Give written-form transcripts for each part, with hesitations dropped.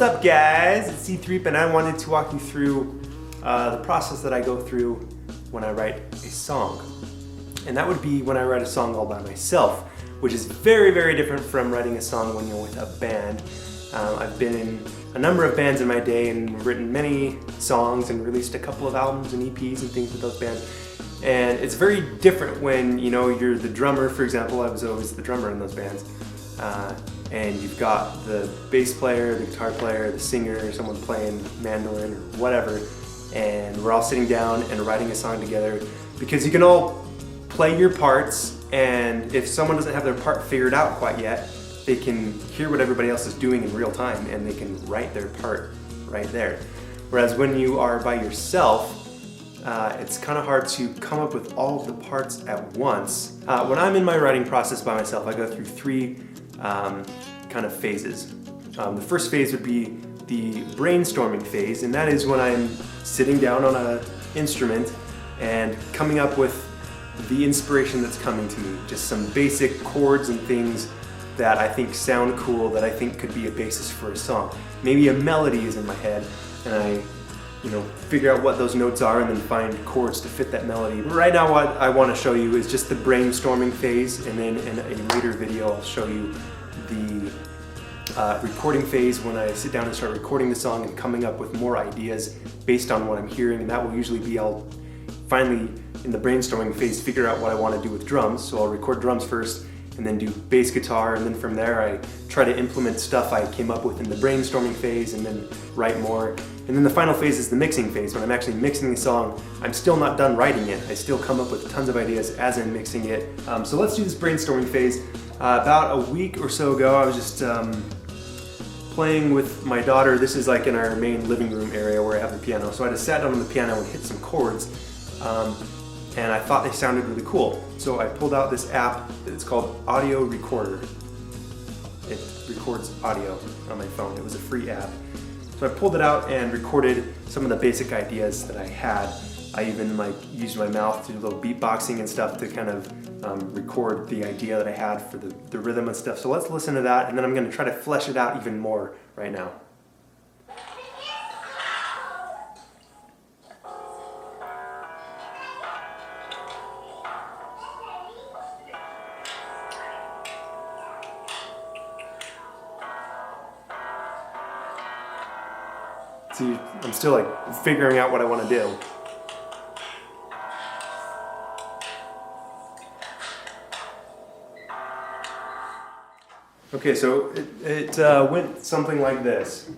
What's up guys, it's C-Threep and I wanted to walk you through the process that I go through when I write a song. And that would be when I write a song all by myself, which is very, very different from writing a song when you're with a band. I've been in a number of bands in my day and written many songs and released a couple of albums and EPs and things with those bands. And it's very different when you're the drummer, for example. I was always the drummer in those bands. And you've got the bass player, the guitar player, the singer, someone playing mandolin or whatever, and we're all sitting down and writing a song together because you can all play your parts, and if someone doesn't have their part figured out quite yet, they can hear what everybody else is doing in real time and they can write their part right there. Whereas when you are by yourself, it's kind of hard to come up with all of the parts at once. When I'm in my writing process by myself, I go through three kind of phases. The first phase would be the brainstorming phase, and that is when I'm sitting down on an instrument and coming up with the inspiration that's coming to me. Just some basic chords and things that I think sound cool, that I think could be a basis for a song. Maybe a melody is in my head and I figure out what those notes are and then find chords to fit that melody. Right now what I want to show you is just the brainstorming phase, and then in a later video I'll show you the recording phase when I sit down and start recording the song and coming up with more ideas based on what I'm hearing, and that will usually be I'll finally in the brainstorming phase figure out what I want to do with drums, so I'll record drums first and then do bass guitar, and then from there I try to implement stuff I came up with in the brainstorming phase and then write more. And then the final phase is the mixing phase. When I'm actually mixing the song, I'm still not done writing it. I still come up with tons of ideas as I'm mixing it. So let's do this brainstorming phase. About a week or so ago, I was just playing with my daughter. This is like in our main living room area where I have the piano. So I just sat down on the piano and hit some chords. And I thought they sounded really cool. So I pulled out this app. It's called Audio Recorder. It records audio on my phone. It was a free app. So I pulled it out and recorded some of the basic ideas that I had. I even used my mouth to do a little beatboxing and stuff to kind of record the idea that I had for the rhythm and stuff. So let's listen to that, and then I'm going to try to flesh it out even more right now. See, I'm still figuring out what I want to do. Okay, so it went something like this.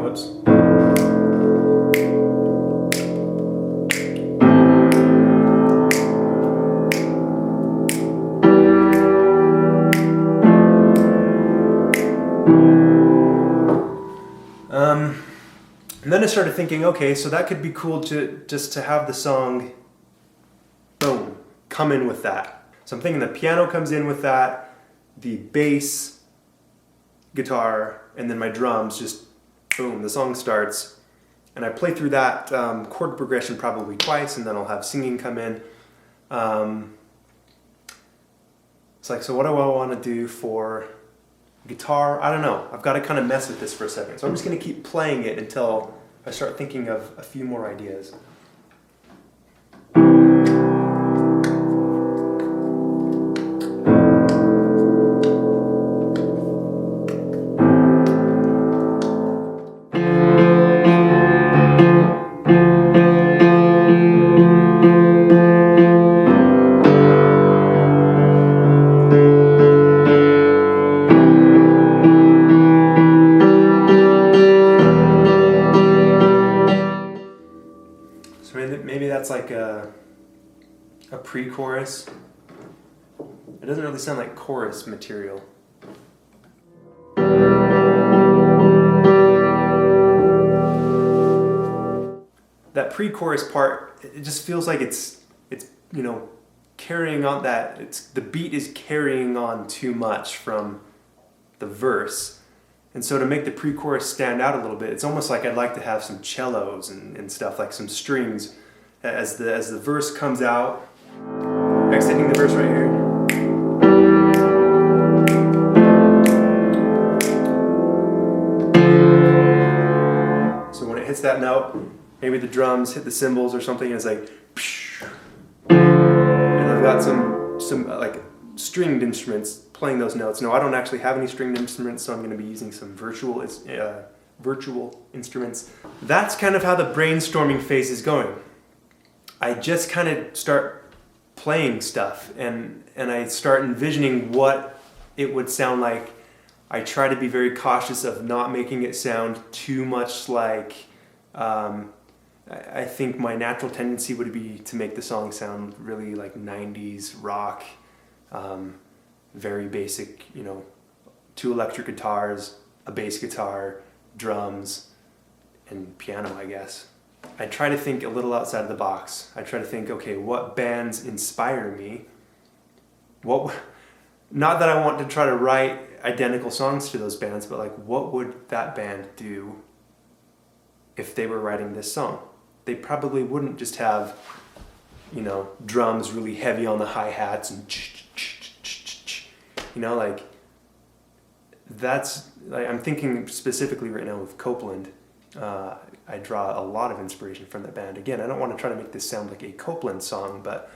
Whoops. And then I started thinking, okay, so that could be cool just to have the song, boom, come in with that. So I'm thinking the piano comes in with that, the bass, guitar, and then my drums, just boom, the song starts. And I play through that chord progression probably twice, and then I'll have singing come in. It's like, so what do I want to do for guitar? I don't know. I've got to kind of mess with this for a second. So I'm just going to keep playing it until I start thinking of a few more ideas. Maybe that's like a pre-chorus. It doesn't really sound like chorus material. That pre-chorus part, it just feels like it's carrying on the beat is carrying on too much from the verse. And so to make the pre-chorus stand out a little bit, it's almost like I'd like to have some cellos and stuff, like some strings as the verse comes out, exiting the verse right here. that note, maybe the drums hit the cymbals or something, and it's like, and I've got some like stringed instruments playing those notes. No, I don't actually have any stringed instruments, so I'm going to be using some virtual instruments. That's kind of how the brainstorming phase is going. I just kind of start playing stuff, and I start envisioning what it would sound like. I try to be very cautious of not making it sound too much like, I think my natural tendency would be to make the song sound really like 90s rock, very basic, 2 electric guitars, a bass guitar, drums, and piano, I guess. I try to think a little outside of the box. I try to think, okay, what bands inspire me? Not that I want to try to write identical songs to those bands, but like, what would that band do if they were writing this song? They probably wouldn't just have, drums really heavy on the hi-hats and that's, like, I'm thinking specifically right now with Copeland. I draw a lot of inspiration from that band. Again, I don't want to try to make this sound like a Copeland song, but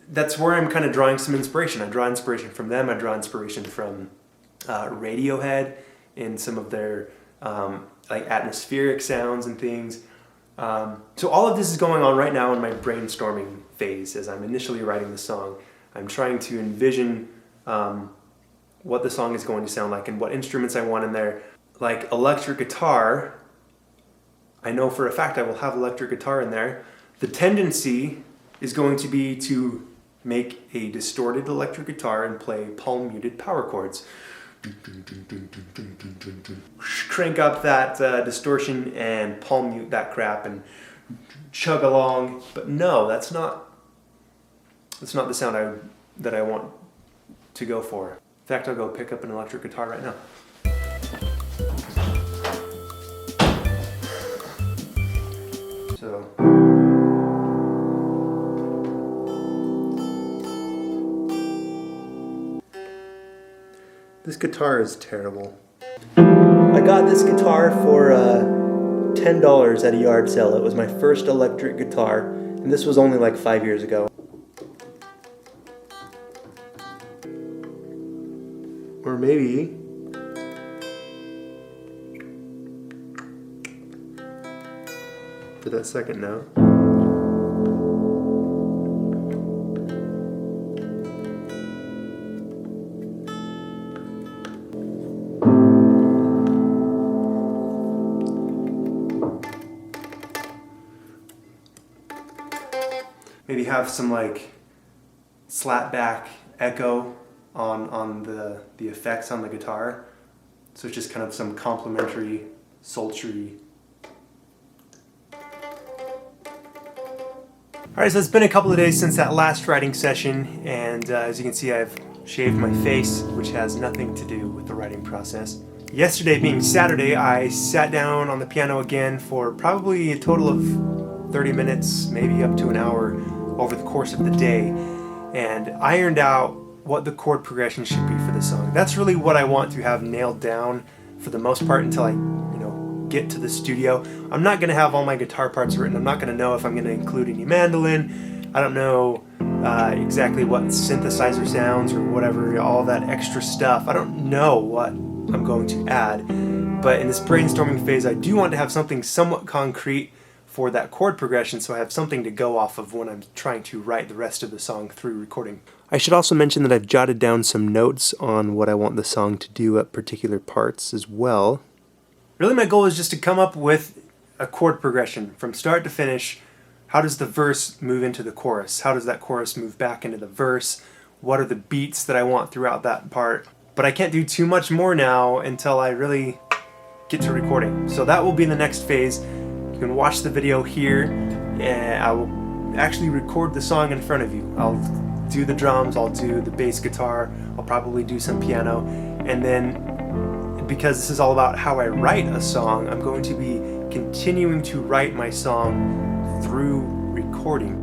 that's where I'm kind of drawing some inspiration. I draw inspiration from them. I draw inspiration from Radiohead in some of their like atmospheric sounds and things. So all of this is going on right now in my brainstorming phase as I'm initially writing the song. I'm trying to envision what the song is going to sound like and what instruments I want in there. Like electric guitar, I know for a fact I will have electric guitar in there. The tendency is going to be to make a distorted electric guitar and play palm muted power chords. Crank up that distortion and palm mute that crap and chug along. But no, that's not the sound that I want to go for. In fact, I'll go pick up an electric guitar right now. So this guitar is terrible. I got this guitar for $10 at a yard sale. It was my first electric guitar, and this was only like 5 years ago. Or maybe for that second note. Maybe have some like slap back echo on the effects on the guitar. So it's just kind of some complementary, sultry. Alright, so it's been a couple of days since that last writing session, and as you can see, I've shaved my face, which has nothing to do with the writing process. Yesterday being Saturday, I sat down on the piano again for probably a total of 30 minutes, maybe up to an hour over the course of the day, and ironed out what the chord progression should be for the song. That's really what I want to have nailed down for the most part until I get to the studio. I'm not going to have all my guitar parts written. I'm not going to know if I'm going to include any mandolin. I don't know exactly what synthesizer sounds or whatever, all that extra stuff. I don't know what I'm going to add. But in this brainstorming phase, I do want to have something somewhat concrete for that chord progression, so I have something to go off of when I'm trying to write the rest of the song through recording. I should also mention that I've jotted down some notes on what I want the song to do at particular parts as well. Really, my goal is just to come up with a chord progression from start to finish. How does the verse move into the chorus? How does that chorus move back into the verse? What are the beats that I want throughout that part? But I can't do too much more now until I really get to recording. So that will be the next phase. You can watch the video here, and I will actually record the song in front of you. I'll do the drums, I'll do the bass guitar, I'll probably do some piano, and then because this is all about how I write a song, I'm going to be continuing to write my song through recording.